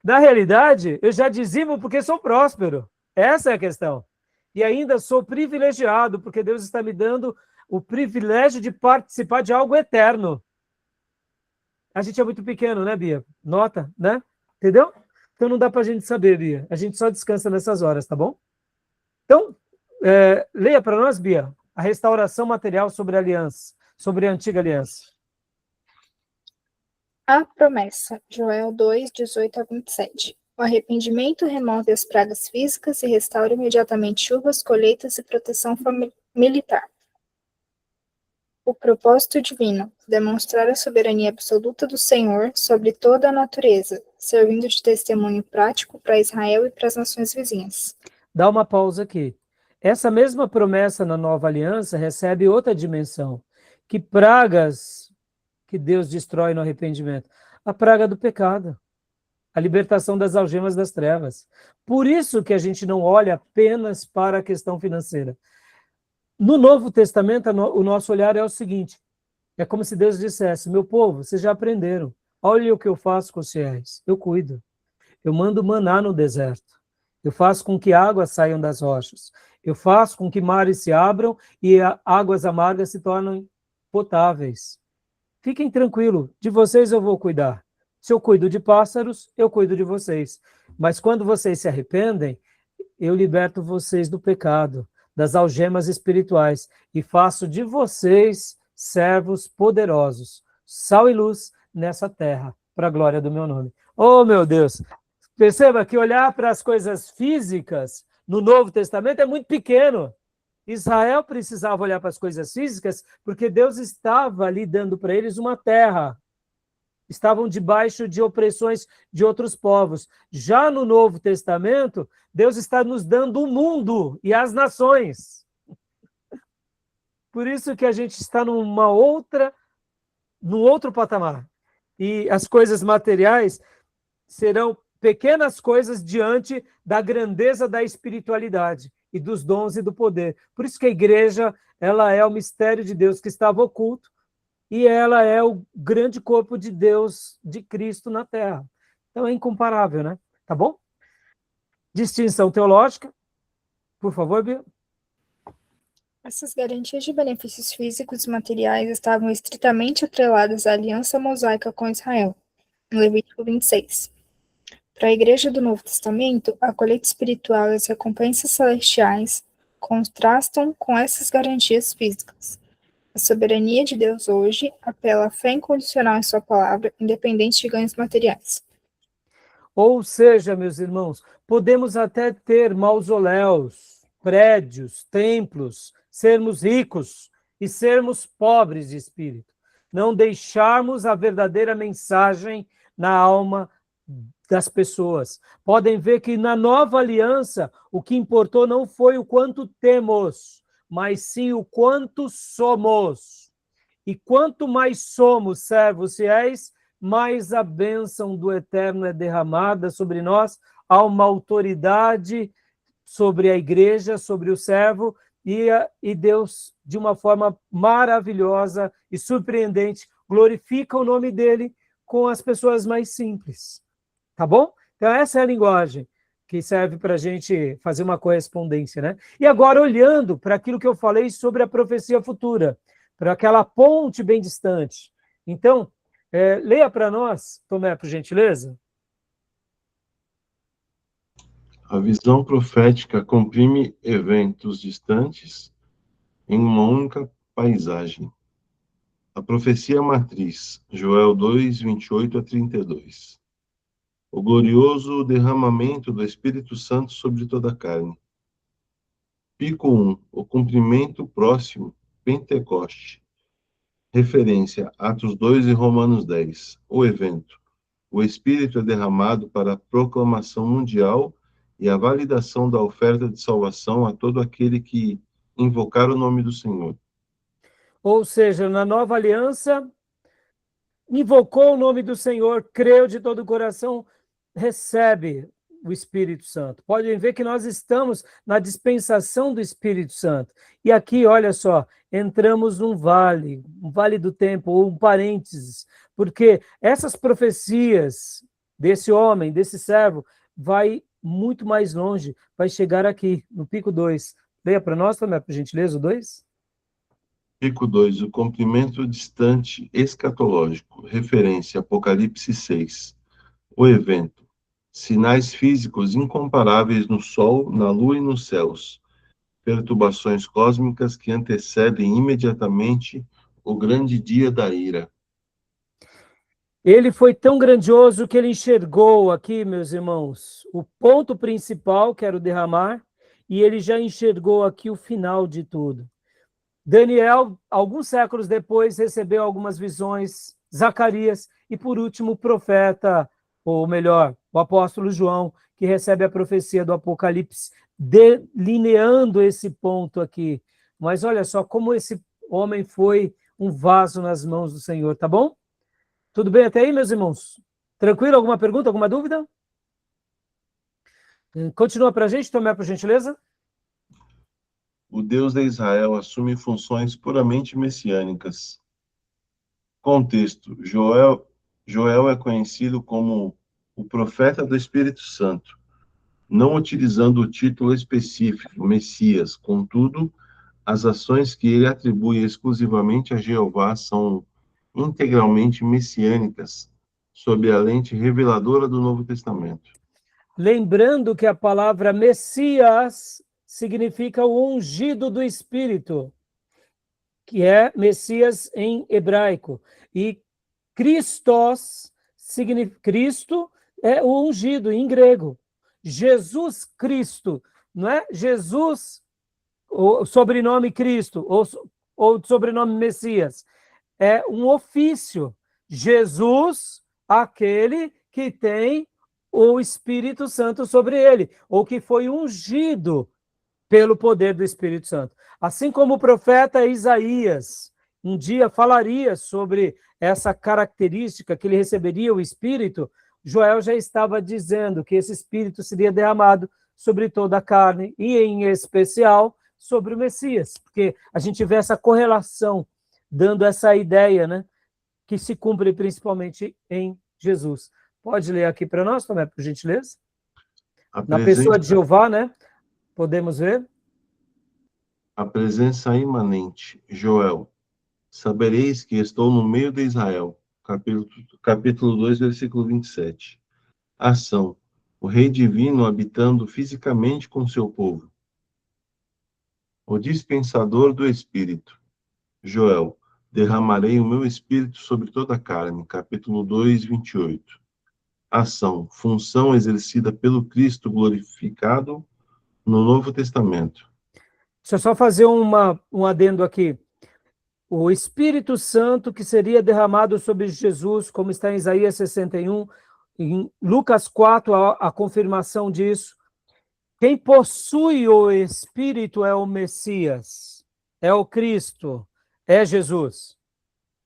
Na realidade, eu já dizimo porque sou próspero. Essa é a questão. E ainda sou privilegiado, porque Deus está me dando o privilégio de participar de algo eterno. A gente é muito pequeno, né, Bia? Nota, né? Entendeu? Então não dá para a gente saber, Bia. A gente só descansa nessas horas, tá bom? Então, leia para nós, Bia, a restauração material sobre a aliança, sobre a antiga aliança. A promessa, Joel 2, 18 a 27. O arrependimento remove as pragas físicas e restaura imediatamente chuvas, colheitas e proteção militar. O propósito divino, demonstrar a soberania absoluta do Senhor sobre toda a natureza, servindo de testemunho prático para Israel e para as nações vizinhas. Dá uma pausa aqui. Essa mesma promessa na nova aliança recebe outra dimensão. Que pragas que Deus destrói no arrependimento? A praga do pecado, a libertação das algemas das trevas. Por isso que a gente não olha apenas para a questão financeira. No Novo Testamento, o nosso olhar é o seguinte, é como se Deus dissesse, meu povo, vocês já aprenderam, olha o que eu faço com os fiéis, eu cuido, eu mando maná no deserto, eu faço com que águas saiam das rochas, eu faço com que mares se abram e águas amargas se tornem potáveis. Fiquem tranquilos, de vocês eu vou cuidar. Se eu cuido de pássaros, eu cuido de vocês. Mas quando vocês se arrependem, eu liberto vocês do pecado, das algemas espirituais, e faço de vocês servos poderosos, sal e luz nessa terra, para a glória do meu nome. Oh, meu Deus! Perceba que olhar para as coisas físicas no Novo Testamento é muito pequeno. Israel precisava olhar para as coisas físicas porque Deus estava ali dando para eles uma terra. Estavam debaixo de opressões de outros povos. Já no Novo Testamento, Deus está nos dando o mundo e as nações. Por isso que a gente está num outro patamar. E as coisas materiais serão pequenas coisas diante da grandeza da espiritualidade e dos dons e do poder. Por isso que a igreja, ela é o mistério de Deus que estava oculto, e ela é o grande corpo de Deus, de Cristo na Terra. Então é incomparável, né? Tá bom? Distinção teológica. Por favor, Bia. Essas garantias de benefícios físicos e materiais estavam estritamente atreladas à aliança mosaica com Israel, em Levítico 26. Para a Igreja do Novo Testamento, a colheita espiritual e as recompensas celestiais contrastam com essas garantias físicas. A soberania de Deus hoje apela à fé incondicional em sua palavra, independente de ganhos materiais. Ou seja, meus irmãos, podemos até ter mausoléus, prédios, templos, sermos ricos e sermos pobres de espírito. Não deixarmos a verdadeira mensagem na alma das pessoas. Podem ver que na nova aliança, o que importou não foi o quanto temos, mas sim o quanto somos. E quanto mais somos servos fiéis, mais a bênção do Eterno é derramada sobre nós, há uma autoridade sobre a igreja, sobre o servo, e Deus, de uma forma maravilhosa e surpreendente, glorifica o nome dele com as pessoas mais simples. Tá bom? Então essa é a linguagem que serve para a gente fazer uma correspondência, né? E agora, olhando para aquilo que eu falei sobre a profecia futura, para aquela ponte bem distante. Então, leia para nós, Tomé, por gentileza. A visão profética comprime eventos distantes em uma única paisagem. A profecia matriz, Joel 2, 28 a 32. O glorioso derramamento do Espírito Santo sobre toda a carne. Pico 1, o cumprimento próximo, Pentecoste. Referência, Atos 2 e Romanos 10. O evento. O Espírito é derramado para a proclamação mundial e a validação da oferta de salvação a todo aquele que invocar o nome do Senhor. Ou seja, na nova aliança, invocou o nome do Senhor, creu de todo o coração, recebe o Espírito Santo. Podem ver que nós estamos na dispensação do Espírito Santo. E aqui, olha só, entramos num vale, um vale do tempo, ou um parênteses, porque essas profecias desse homem, desse servo, vai muito mais longe, vai chegar aqui, no pico 2. Leia para nós também, por gentileza, o 2. Pico 2, o cumprimento distante escatológico. Referência, Apocalipse 6. O evento. Sinais físicos incomparáveis no Sol, na Lua e nos céus. Perturbações cósmicas que antecedem imediatamente o grande dia da ira. Ele foi tão grandioso que ele enxergou aqui, meus irmãos, o ponto principal, que era o derramar, e ele já enxergou aqui o final de tudo. Daniel, alguns séculos depois, recebeu algumas visões, Zacarias, e por último o profeta, ou melhor, o apóstolo João, que recebe a profecia do Apocalipse, delineando esse ponto aqui. Mas olha só como esse homem foi um vaso nas mãos do Senhor, tá bom? Tudo bem até aí, meus irmãos? Tranquilo? Alguma pergunta, alguma dúvida? Continua para a gente, Tomé, por gentileza. O Deus de Israel assume funções puramente messiânicas. Contexto: Joel é conhecido como o profeta do Espírito Santo, não utilizando o título específico, Messias. Contudo, as ações que ele atribui exclusivamente a Jeová são integralmente messiânicas, sob a lente reveladora do Novo Testamento. Lembrando que a palavra Messias significa o ungido do Espírito, que é Messias em hebraico. E Christos, Cristo é o ungido em grego. Jesus Cristo, não é Jesus, o sobrenome Cristo, ou sobrenome Messias. É um ofício. Jesus, aquele que tem o Espírito Santo sobre ele, ou que foi ungido pelo poder do Espírito Santo. Assim como o profeta Isaías um dia falaria sobre essa característica que ele receberia o Espírito, Joel já estava dizendo que esse Espírito seria derramado sobre toda a carne, e em especial sobre o Messias, porque a gente vê essa correlação, dando essa ideia, né, que se cumpre principalmente em Jesus. Pode ler aqui para nós, Tomé, por gentileza? Na pessoa de Jeová, né? Podemos ver? A presença imanente. Joel. Sabereis que estou no meio de Israel. Capítulo 2, versículo 27. Ação. O Rei Divino habitando fisicamente com seu povo. O dispensador do Espírito. Joel. Derramarei o meu Espírito sobre toda a carne. Capítulo 2, 28. Ação. Função exercida pelo Cristo glorificado no Novo Testamento. Deixa eu só fazer um adendo aqui. O Espírito Santo que seria derramado sobre Jesus, como está em Isaías 61, em Lucas 4, a confirmação disso. Quem possui o Espírito é o Messias, é o Cristo, é Jesus.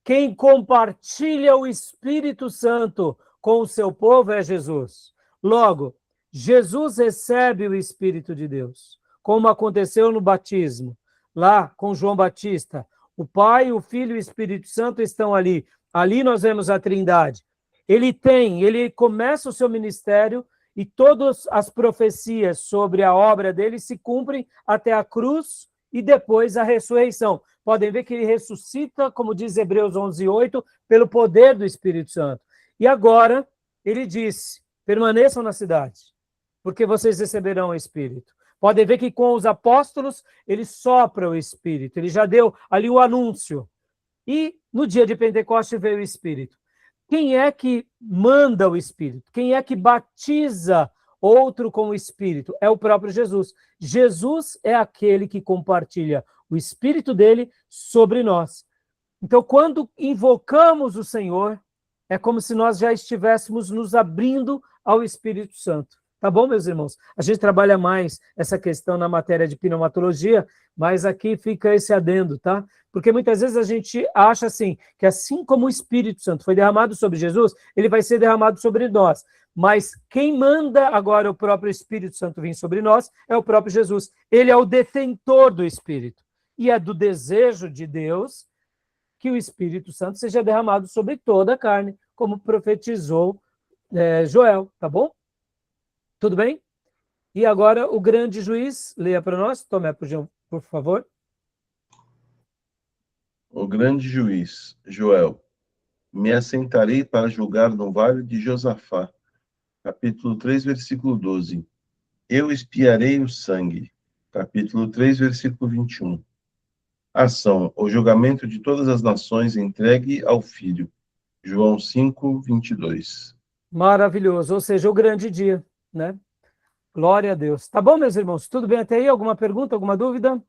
Quem compartilha o Espírito Santo com o seu povo é Jesus. Logo, Jesus recebe o Espírito de Deus, como aconteceu no batismo, lá com João Batista. O Pai, o Filho e o Espírito Santo estão ali. Ali nós vemos a Trindade. Ele começa o seu ministério e todas as profecias sobre a obra dele se cumprem até a cruz e depois a ressurreição. Podem ver que ele ressuscita, como diz Hebreus 11:8, pelo poder do Espírito Santo. E agora, ele disse, permaneçam na cidade, porque vocês receberão o Espírito. Podem ver que com os apóstolos, ele sopra o Espírito, ele já deu ali o anúncio. E no dia de Pentecostes veio o Espírito. Quem é que manda o Espírito? Quem é que batiza outro com o Espírito? É o próprio Jesus. Jesus é aquele que compartilha o Espírito dele sobre nós. Então, quando invocamos o Senhor, é como se nós já estivéssemos nos abrindo ao Espírito Santo. Tá bom, meus irmãos? A gente trabalha mais essa questão na matéria de pneumatologia, mas aqui fica esse adendo, tá? Porque muitas vezes a gente acha assim, que assim como o Espírito Santo foi derramado sobre Jesus, ele vai ser derramado sobre nós. Mas quem manda agora o próprio Espírito Santo vir sobre nós é o próprio Jesus. Ele é o detentor do Espírito. E é do desejo de Deus que o Espírito Santo seja derramado sobre toda a carne, como profetizou Joel, tá bom? Tudo bem? E agora o grande juiz, leia para nós, Tomé, por favor. O grande juiz, Joel. Me assentarei para julgar no vale de Josafá. Capítulo 3, versículo 12. Eu espiarei o sangue. Capítulo 3, versículo 21. Ação. O julgamento de todas as nações entregue ao Filho. João 5, 22. Maravilhoso, ou seja, o grande dia, né? Glória a Deus. Tá bom, meus irmãos? Tudo bem até aí? Alguma pergunta, alguma dúvida?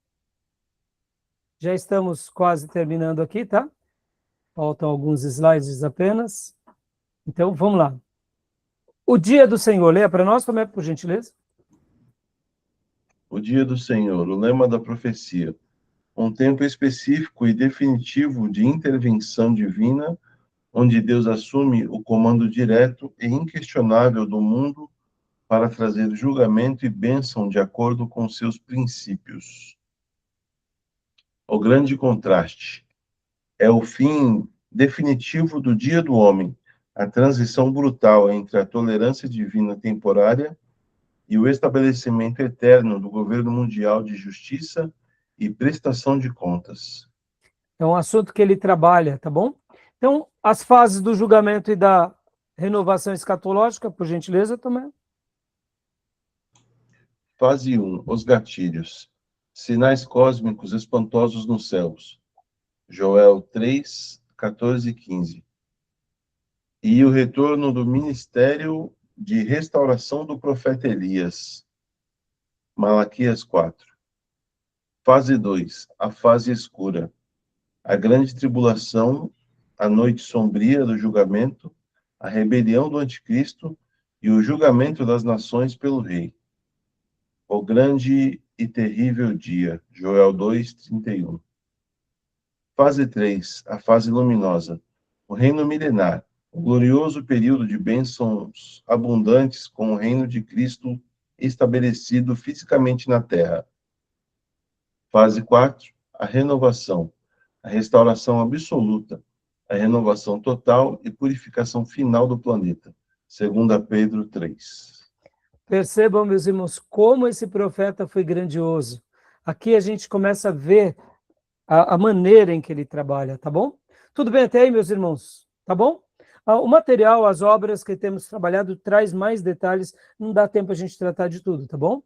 Já estamos quase terminando aqui, tá? Faltam alguns slides apenas. Então, vamos lá. O dia do Senhor, leia para nós também, por gentileza. O dia do Senhor, o lema da profecia. Um tempo específico e definitivo de intervenção divina, onde Deus assume o comando direto e inquestionável do mundo para trazer julgamento e bênção de acordo com seus princípios. O grande contraste é o fim definitivo do dia do homem, a transição brutal entre a tolerância divina temporária e o estabelecimento eterno do governo mundial de justiça e prestação de contas. É um assunto que ele trabalha, tá bom? Então, as fases do julgamento e da renovação escatológica, por gentileza, também. Fase 1. Os gatilhos. Sinais cósmicos espantosos nos céus. Joel 3, 14 e 15. E o retorno do ministério de restauração do profeta Elias. Malaquias 4. Fase 2. A fase escura. A grande tribulação, a noite sombria do julgamento, a rebelião do anticristo e o julgamento das nações pelo rei. O grande e terrível dia. Joel 2, 31. Fase 3. A fase luminosa. O reino milenar. O glorioso período de bênçãos abundantes com o reino de Cristo estabelecido fisicamente na terra. Fase 4. A renovação. A restauração absoluta. A renovação total e purificação final do planeta. 2 Pedro 3. Percebam, meus irmãos, como esse profeta foi grandioso. Aqui a gente começa a ver a maneira em que ele trabalha, tá bom? Tudo bem até aí, meus irmãos? Tá bom? O material, as obras que temos trabalhado, traz mais detalhes, não dá tempo a gente tratar de tudo, tá bom?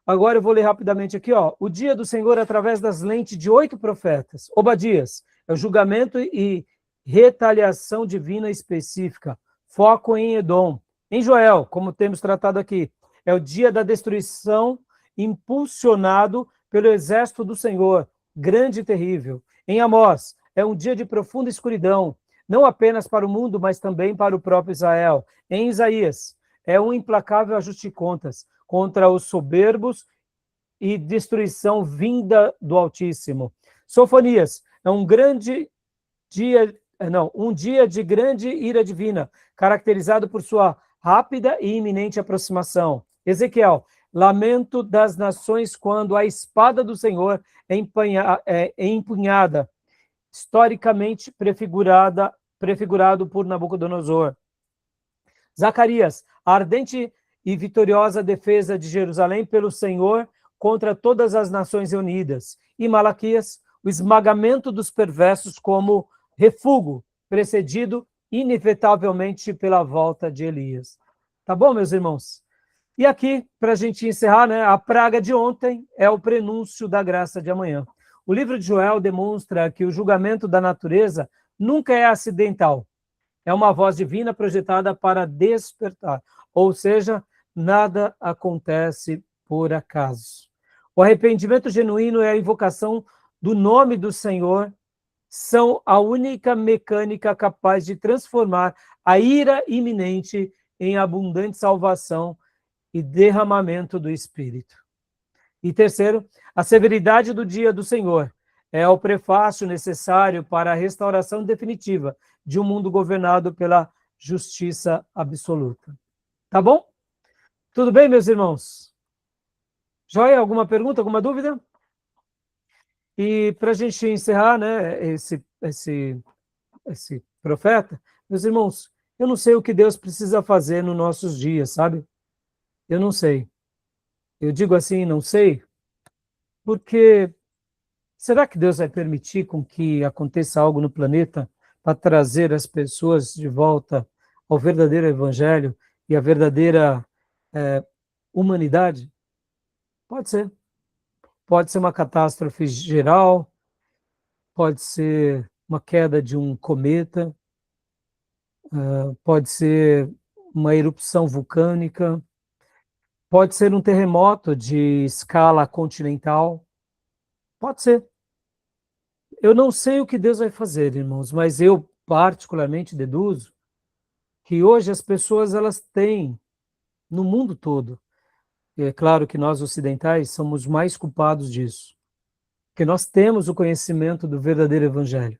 Agora eu vou ler rapidamente aqui, ó. O dia do Senhor através das lentes de 8 profetas. Obadias, é o julgamento e retaliação divina específica. Foco em Edom. Em Joel, como temos tratado aqui, é o dia da destruição impulsionado pelo exército do Senhor, grande e terrível. Em Amós, é um dia de profunda escuridão, não apenas para o mundo, mas também para o próprio Israel. Em Isaías, é um implacável ajuste de contas contra os soberbos e destruição vinda do Altíssimo. Sofonias, é um dia de grande ira divina, caracterizado por sua rápida e iminente aproximação. Ezequiel, lamento das nações quando a espada do Senhor é empunhada, historicamente prefigurado por Nabucodonosor. Zacarias, a ardente e vitoriosa defesa de Jerusalém pelo Senhor contra todas as nações reunidas. E Malaquias, o esmagamento dos perversos como refúgio, precedido inevitavelmente pela volta de Elias. Tá bom, meus irmãos? E aqui, para a gente encerrar, né, a praga de ontem é o prenúncio da graça de amanhã. O livro de Joel demonstra que o julgamento da natureza nunca é acidental. É uma voz divina projetada para despertar. Ou seja, nada acontece por acaso. O arrependimento genuíno é a invocação do nome do Senhor, são a única mecânica capaz de transformar a ira iminente em abundante salvação e derramamento do Espírito. E terceiro, a severidade do dia do Senhor é o prefácio necessário para a restauração definitiva de um mundo governado pela justiça absoluta. Tá bom? Tudo bem, meus irmãos? Joia, alguma pergunta, alguma dúvida? E para a gente encerrar, né, esse profeta, meus irmãos, eu não sei o que Deus precisa fazer nos nossos dias, sabe? Eu não sei. Eu digo assim, não sei, porque será que Deus vai permitir com que aconteça algo no planeta para trazer as pessoas de volta ao verdadeiro evangelho e à verdadeira humanidade? Pode ser. Pode ser uma catástrofe geral, pode ser uma queda de um cometa, pode ser uma erupção vulcânica, pode ser um terremoto de escala continental, pode ser. eu não sei o que Deus vai fazer, irmãos, mas eu particularmente deduzo que hoje as pessoas elas têm no mundo todo, e é claro que nós ocidentais somos mais culpados disso, que nós temos o conhecimento do verdadeiro evangelho.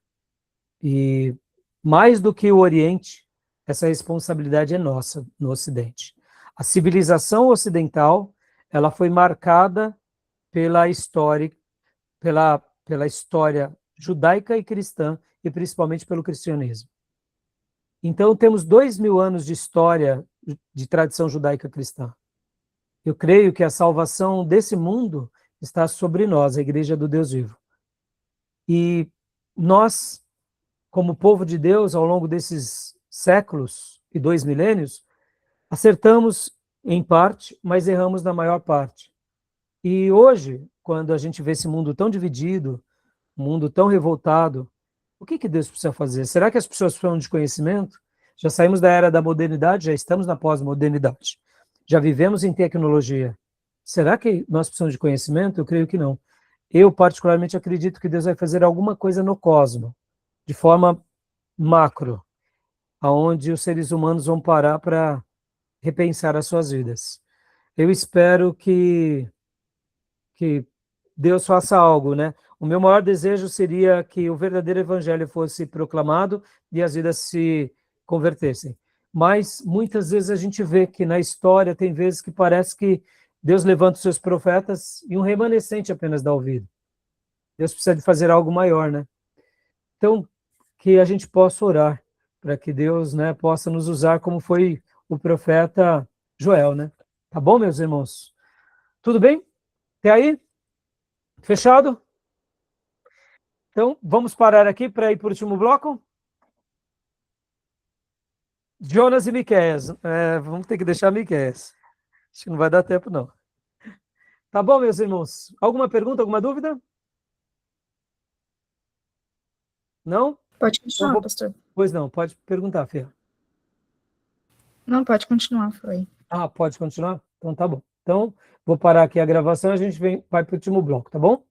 E mais do que o Oriente, essa responsabilidade é nossa no Ocidente. A civilização ocidental, ela foi marcada pela história, pela história judaica e cristã, e principalmente pelo cristianismo. Então, temos 2000 anos de história de tradição judaica cristã. Eu creio que a salvação desse mundo está sobre nós, a Igreja do Deus Vivo. E nós, como povo de Deus, ao longo desses séculos e 2 milênios, acertamos em parte, mas erramos na maior parte. E hoje, quando a gente vê esse mundo tão dividido, um mundo tão revoltado, o que Deus precisa fazer? Será que as pessoas precisam de conhecimento? Já saímos da era da modernidade, já estamos na pós-modernidade. Já vivemos em tecnologia. Será que nós precisamos de conhecimento? Eu creio que não. Eu, particularmente, acredito que Deus vai fazer alguma coisa no cosmos, de forma macro, aonde os seres humanos vão parar para repensar as suas vidas. Eu espero que Deus faça algo, né? O meu maior desejo seria que o verdadeiro evangelho fosse proclamado e as vidas se convertessem. Mas muitas vezes a gente vê que na história tem vezes que parece que Deus levanta os seus profetas e um remanescente apenas dá ouvido. Deus precisa de fazer algo maior, né? Então, que a gente possa orar para que Deus, né, possa nos usar como foi o profeta Joel, né? Tá bom, meus irmãos? Tudo bem? Até aí? Fechado? Então, vamos parar aqui para ir para o último bloco? Jonas e Miqueias. Vamos ter que deixar Miqueias. Acho que não vai dar tempo, não. Tá bom, meus irmãos? Alguma pergunta, alguma dúvida? Não? Pode continuar, pastor. Pois não, pode perguntar, Fia. Não, pode continuar, foi. Pode continuar? Então tá bom. Então, vou parar aqui a gravação e a gente vai para o último bloco, tá bom?